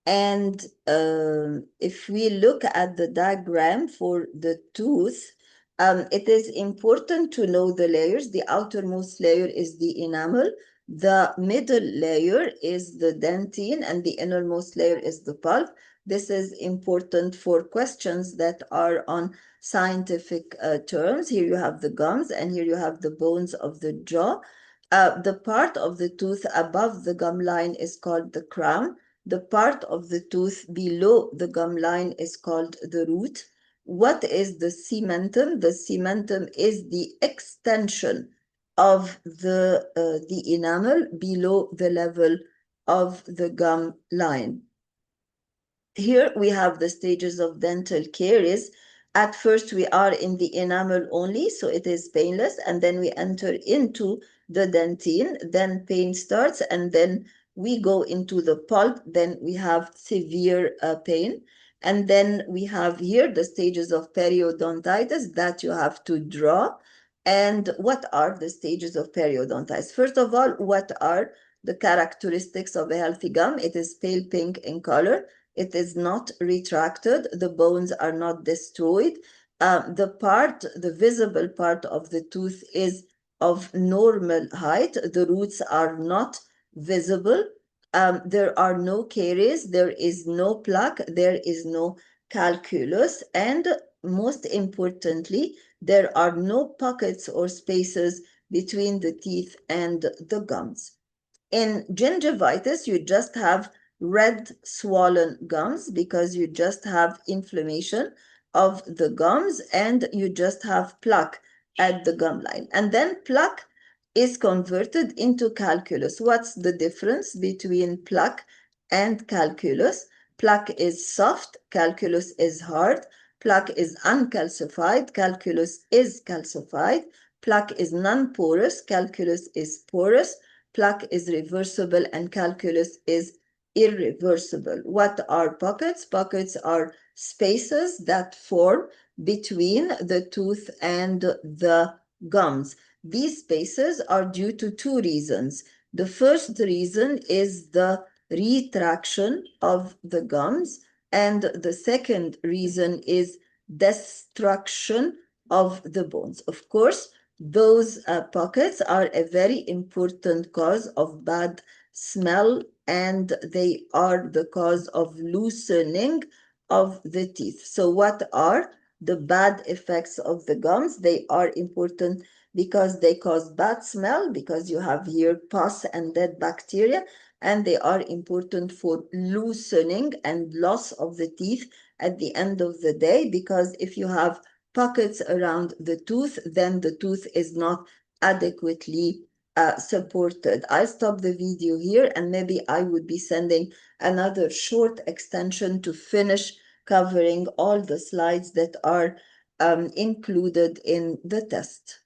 And if we look at the diagram for the tooth, it is important to know the layers. The outermost layer is the enamel, the middle layer is the dentine, and the innermost layer is the pulp. This is important for questions that are on scientific terms. Here you have the gums, and here you have the bones of the jaw. The part of the tooth above the gum line is called the crown. The part of the tooth below the gum line is called the root. What is the cementum? The cementum is the extension of the enamel below the level of the gum line. here we have the stages of dental caries. At first, we are in the enamel only, so it is painless, and then we enter into the dentine, then pain starts, and then we go into the pulp, then we have severe pain. And then we have here the stages of periodontitis that you have to draw. And what are the stages of periodontitis? First of all, what are the characteristics of a healthy gum? It is pale pink in color. It is not retracted. The bones are not destroyed. The visible part of the tooth is of normal height. The roots are not visible. There are no caries. There is no plaque. There is no calculus. And most importantly, there are no pockets or spaces between the teeth and the gums. In gingivitis, you just have red swollen gums because you just have inflammation of the gums and you just have plaque at the gum line. And then plaque is converted into calculus. What's the difference between plaque and calculus? Plaque is soft, calculus is hard. Plaque is uncalcified, calculus is calcified. Plaque is non-porous, calculus is porous. Plaque is reversible and calculus is irreversible. What are pockets? Pockets are spaces that form between the tooth and the gums. These spaces are due to two reasons. The first reason is the retraction of the gums, and the second reason is destruction of the bones. Of course, those pockets are a very important cause of bad smell, and they are the cause of loosening of the teeth. So what are the bad effects of the gums? They are important because they cause bad smell, because you have here pus and dead bacteria, and they are important for loosening and loss of the teeth at the end of the day, because if you have pockets around the tooth, then the tooth is not adequately supported. I'll stop the video here, and maybe I would be sending another short extension to finish covering all the slides that are included in the test.